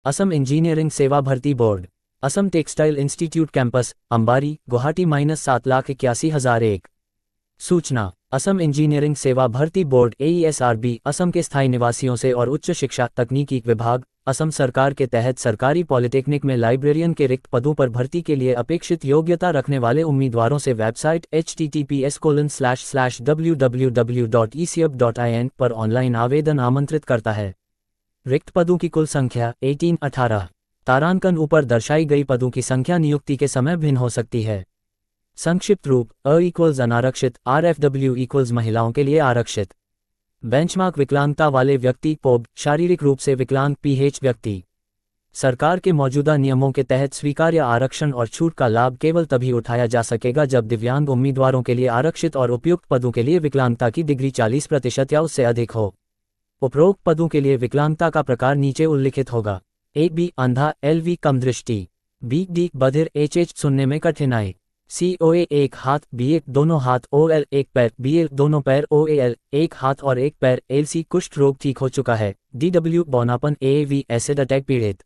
Assam engineering सेवा भर्ती बोर्ड, Assam textile institute campus, Ambari, Guwahati -7,81,001। सूचना, असम इंजीनियरिंग सेवा भर्ती बोर्ड AESRB असम के स्थायी निवासियों से और उच्च शिक्षा तकनीकी विभाग असम सरकार के तहत सरकारी पॉलिटेक्निक में लाइब्रेरियन के रिक्त पदों पर भर्ती के लिए अपेक्षित योग्यता रखने वाले उम्मीदवारों से वेबसाइट https://www.ecub.in पर ऑनलाइन आवेदन आमंत्रित करता है। रिक्त पदों की कुल संख्या 18 तारांकन ऊपर दर्शाई गई पदों की संख्या नियुक्ति के समय भिन्न हो सकती है। संक्षिप्त रूप अनारक्षित, RFW महिलाओं के लिए आरक्षित। बेंचमार्क विकलांगता वाले व्यक्ति पोब, शारीरिक रूप से विकलांग PH व्यक्ति। सरकार के मौजूदा नियमों के तहत स्वीकार्य आरक्षण और छूट का लाभ केवल तभी उठाया जा सकेगा जब दिव्यांग उम्मीदवारों के लिए आरक्षित और उपयुक्त पदों के लिए विकलांगता की डिग्री 40% या उससे अधिक हो। उपरोक्त पदों के लिए विकलांगता का प्रकार नीचे उल्लिखित होगा। A-B अंधा, LV कम दृष्टि, B-D बधिर, HH सुनने में कठिनाई, COA एक हाथ, B1 दोनों हाथ, OL एक पैर, BL दोनों पैर, OAL एक हाथ और एक पैर, LC कुष्ठ रोग ठीक हो चुका है, DW बौनापन, AAV एसिड अटैक पीड़ित,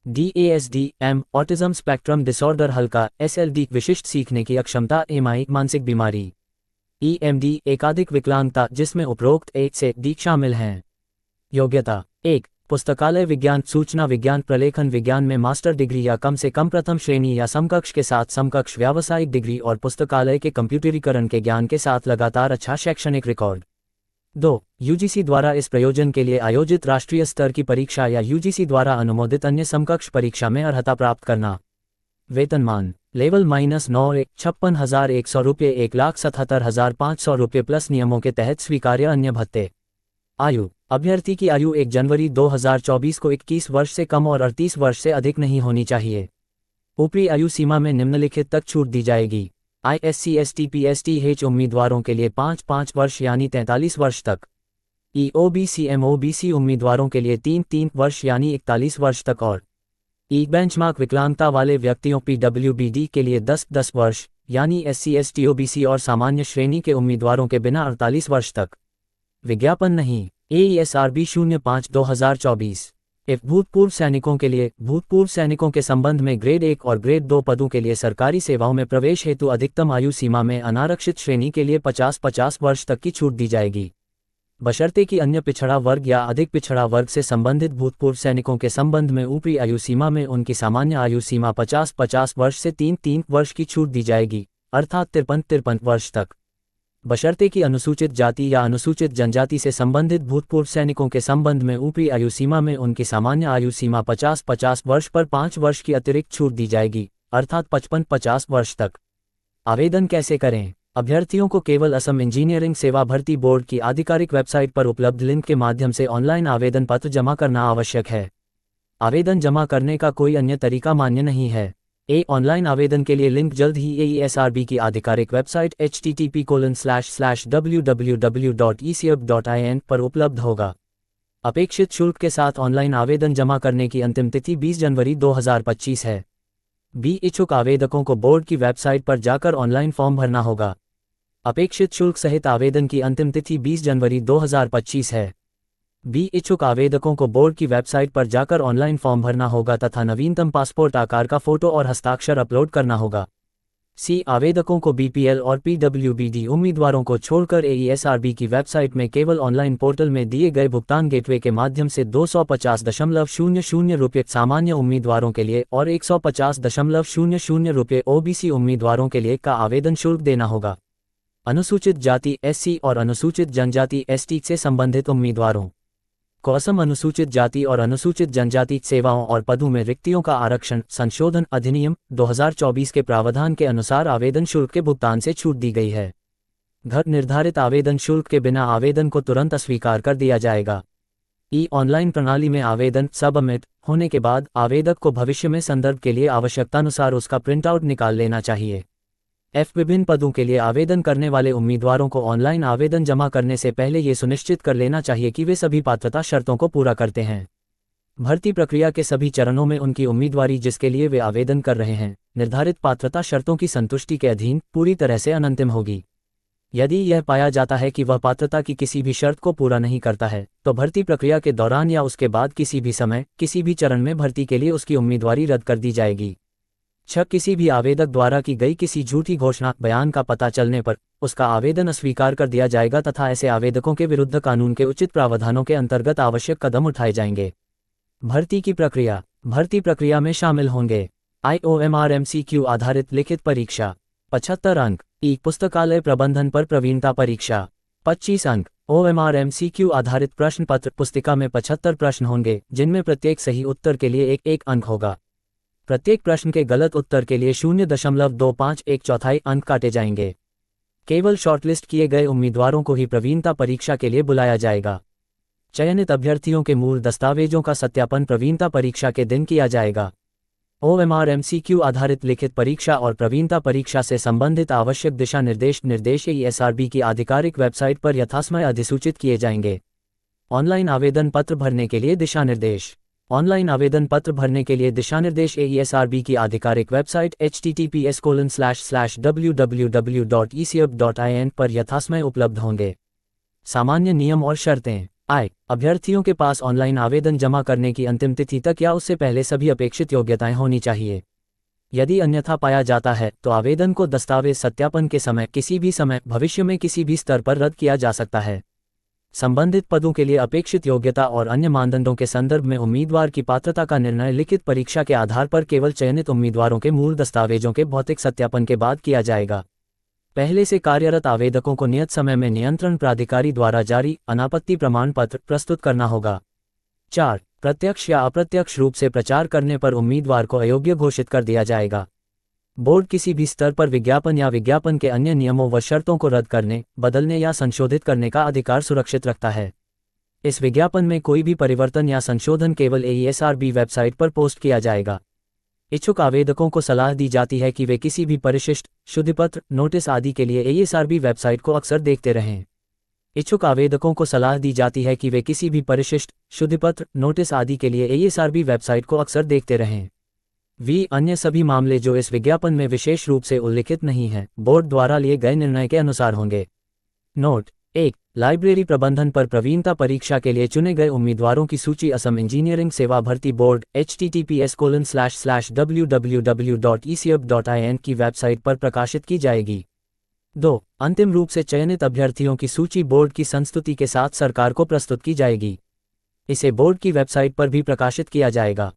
DASD-M ऑटिज्म स्पेक्ट्रम डिसऑर्डर हल्का, SLD विशिष्ट सीखने की अक्षमता, MI मानसिक बीमारी, EMD एकाधिक विकलांगता जिसमें उपरोक्त 1 से D शामिल हैं। योग्यता 1 पुस्तकालय विज्ञान, सूचना विज्ञान, प्रलेखन विज्ञान में मास्टर डिग्री या कम से कम प्रथम श्रेणी या समकक्ष के साथ समकक्ष व्यावसायिक डिग्री और पुस्तकालय के कंप्यूटरीकरण के ज्ञान के साथ लगातार अच्छा शैक्षणिक रिकॉर्ड। 2 UGC द्वारा इस प्रयोजन के लिए आयोजित राष्ट्रीय स्तर की परीक्षा या UGC द्वारा अनुमोदित अन्य समकक्ष परीक्षा में अर्हता प्राप्त करना। वेतनमान लेवल -9 56,100 रुपये 1,77,500 रुपये प्लस नियमों के तहत स्वीकार्य अन्य भत्ते। आयु अभ्यर्थी की आयु 1 जनवरी 2024 को 21 वर्ष से कम और 38 वर्ष से अधिक नहीं होनी चाहिए। ऊपरी आयु सीमा में निम्नलिखित तक छूट दी जाएगी। ISC ST PSTH उम्मीदवारों के लिए 5 वर्ष यानी 43 वर्ष तक। EOBC MOBC उम्मीदवारों के लिए 3 वर्ष यानी 41 वर्ष तक और बेंचमार्क विकलांगता वाले व्यक्तियों PWBD के लिए 10 वर्ष यानी SC ST OBC और सामान्य श्रेणी के उम्मीदवारों के बिना 48 वर्ष तक। विज्ञापन नहीं। AESRB 05/2024 भूतपूर्व सैनिकों के लिए भूतपूर्व सैनिकों के संबंध में ग्रेड 1 और ग्रेड 2 पदों के लिए सरकारी सेवाओं में प्रवेश हेतु अधिकतम आयु सीमा में अनारक्षित श्रेणी के लिए 50 वर्ष तक की छूट दी जाएगी, बशर्ते कि अन्य पिछड़ा वर्ग या अधिक पिछड़ा वर्ग से संबंधित भूतपूर्व सैनिकों के संबंध में ऊपरी आयु सीमा में उनकी सामान्य आयु सीमा 50 वर्ष से 3 वर्ष की छूट दी जाएगी, अर्थात 53 वर्ष तक। बशर्ते कि अनुसूचित जाति या अनुसूचित जनजाति से संबंधित भूतपूर्व सैनिकों के संबंध में ऊपरी आयु सीमा में उनकी सामान्य आयु सीमा 50 वर्ष पर 5 वर्ष की अतिरिक्त छूट दी जाएगी, अर्थात 55 वर्ष तक। आवेदन कैसे करें? अभ्यर्थियों को केवल असम इंजीनियरिंग सेवा भर्ती बोर्ड की आधिकारिक वेबसाइट पर उपलब्ध लिंक के माध्यम से ऑनलाइन आवेदन पत्र जमा करना आवश्यक है। आवेदन जमा करने का कोई अन्य तरीका मान्य नहीं है। ऑनलाइन आवेदन के लिए लिंक जल्द ही AESRB की आधिकारिक वेबसाइट http://www.ecub.in पर उपलब्ध होगा। अपेक्षित शुल्क के साथ ऑनलाइन आवेदन जमा करने की अंतिम तिथि 20 जनवरी 2025 है। इच्छुक आवेदकों को बोर्ड की वेबसाइट पर जाकर ऑनलाइन फॉर्म भरना होगा। अपेक्षित शुल्क सहित आवेदन की अंतिम तिथि 20 जनवरी 2025 है। इच्छुक आवेदकों को बोर्ड की वेबसाइट पर जाकर ऑनलाइन फॉर्म भरना होगा तथा नवीनतम पासपोर्ट आकार का फोटो और हस्ताक्षर अपलोड करना होगा। आवेदकों को BPL और PWBD उम्मीदवारों को छोड़कर AESRB की वेबसाइट में केवल ऑनलाइन पोर्टल में दिए गए भुगतान गेटवे के माध्यम से 250.00 रुपये सामान्य उम्मीदवारों के लिए और 150.00 रुपये OBC उम्मीदवारों के लिए का आवेदन शुल्क देना होगा। अनुसूचित जाति SC और अनुसूचित जनजाति ST से संबंधित उम्मीदवारों को असम अनुसूचित जाति और अनुसूचित जनजाति सेवाओं और पदों में रिक्तियों का आरक्षण संशोधन अधिनियम 2024 के प्रावधान के अनुसार आवेदन शुल्क के भुगतान से छूट दी गई है। निर्धारित आवेदन शुल्क के बिना आवेदन को तुरंत अस्वीकार कर दिया जाएगा। ऑनलाइन प्रणाली में आवेदन सबमिट होने के बाद आवेदक को भविष्य में संदर्भ के लिए आवश्यकतानुसार उसका प्रिंटआउट निकाल लेना चाहिए। विभिन्न पदों के लिए आवेदन करने वाले उम्मीदवारों को ऑनलाइन आवेदन जमा करने से पहले ये सुनिश्चित कर लेना चाहिए कि वे सभी पात्रता शर्तों को पूरा करते हैं। भर्ती प्रक्रिया के सभी चरणों में उनकी उम्मीदवारी जिसके लिए वे आवेदन कर रहे हैं, निर्धारित पात्रता शर्तों की संतुष्टि के अधीन पूरी तरह से अनंतिम होगी। यदि यह पाया जाता है कि वह पात्रता की किसी भी शर्त को पूरा नहीं करता है, तो भर्ती प्रक्रिया के दौरान या उसके बाद किसी भी समय, किसी भी चरण में भर्ती के लिए उसकी उम्मीदवारी रद्द कर दी जाएगी। 6. किसी भी आवेदक द्वारा की गई किसी झूठी घोषणा बयान का पता चलने पर उसका आवेदन अस्वीकार कर दिया जाएगा तथा ऐसे आवेदकों के विरुद्ध कानून के उचित प्रावधानों के अंतर्गत आवश्यक कदम उठाए जाएंगे। भर्ती की प्रक्रिया। भर्ती प्रक्रिया में शामिल होंगे IOMR MCQ आधारित लिखित परीक्षा 75 अंक, पुस्तकालय प्रबंधन पर प्रवीणता परीक्षा 25 अंक, OMR MCQ आधारित प्रश्न पत्र पुस्तिका में 75 प्रश्न होंगे जिनमें प्रत्येक सही उत्तर के लिए 1 अंक होगा। प्रत्येक प्रश्न के गलत उत्तर के लिए 0.251 अंक काटे जाएंगे। केवल शॉर्टलिस्ट किए गए उम्मीदवारों को ही प्रवीणता परीक्षा के लिए बुलाया जाएगा। चयनित अभ्यर्थियों के मूल दस्तावेजों का सत्यापन प्रवीणता परीक्षा के दिन किया जाएगा। OMR MCQ आधारित लिखित परीक्षा और प्रवीणता परीक्षा से संबंधित आवश्यक दिशा निर्देश ESRB की आधिकारिक वेबसाइट पर यथासमय अधिसूचित किए जाएंगे। ऑनलाइन आवेदन पत्र भरने के लिए दिशा निर्देश। ऑनलाइन आवेदन पत्र भरने के लिए दिशानिर्देश ESRB की आधिकारिक वेबसाइट https://www.ecub.in पर यथासमय उपलब्ध होंगे। सामान्य नियम और शर्तें। अभ्यर्थियों के पास ऑनलाइन आवेदन जमा करने की अंतिम तिथि तक या उससे पहले सभी अपेक्षित योग्यताएं होनी चाहिए। यदि अन्यथा पाया जाता है तो आवेदन को दस्तावेज सत्यापन के समय किसी भी समय भविष्य में किसी भी स्तर पर रद्द किया जा सकता है। संबंधित पदों के लिए अपेक्षित योग्यता और अन्य मानदंडों के संदर्भ में उम्मीदवार की पात्रता का निर्णय लिखित परीक्षा के आधार पर केवल चयनित उम्मीदवारों के मूल दस्तावेजों के भौतिक सत्यापन के बाद किया जाएगा। पहले से कार्यरत आवेदकों को नियत समय में नियंत्रण प्राधिकारी द्वारा जारी अनापत्ति प्रमाण पत्र प्रस्तुत करना होगा। 4. प्रत्यक्ष या अप्रत्यक्ष रूप से प्रचार करने पर उम्मीदवार को अयोग्य घोषित कर दिया जाएगा। बोर्ड किसी भी स्तर पर विज्ञापन या विज्ञापन के अन्य नियमों व शर्तों को रद्द करने, बदलने या संशोधित करने का अधिकार सुरक्षित रखता है। इस विज्ञापन में कोई भी परिवर्तन या संशोधन केवल ESRB वेबसाइट पर पोस्ट किया जाएगा। इच्छुक आवेदकों को सलाह दी जाती है कि वे किसी भी परिशिष्ट, शुद्धिपत्र, नोटिस आदि के लिए ESRB वेबसाइट को अक्सर देखते रहें। इच्छुक आवेदकों को सलाह दी जाती है कि वे किसी भी परिशिष्ट, शुद्धिपत्र, नोटिस आदि के लिए ESRB वेबसाइट को अक्सर देखते रहें। अन्य सभी मामले जो इस विज्ञापन में विशेष रूप से उल्लिखित नहीं हैं, बोर्ड द्वारा लिए गए निर्णय के अनुसार होंगे। नोट 1. लाइब्रेरी प्रबंधन पर प्रवीणता परीक्षा के लिए चुने गए उम्मीदवारों की सूची असम इंजीनियरिंग सेवा भर्ती बोर्ड https://www.ecub.in की वेबसाइट पर प्रकाशित की जाएगी। 2. अंतिम रूप से चयनित अभ्यर्थियों की सूची बोर्ड की संस्तुति के साथ सरकार को प्रस्तुत की जाएगी। इसे बोर्ड की वेबसाइट पर भी प्रकाशित किया जाएगा।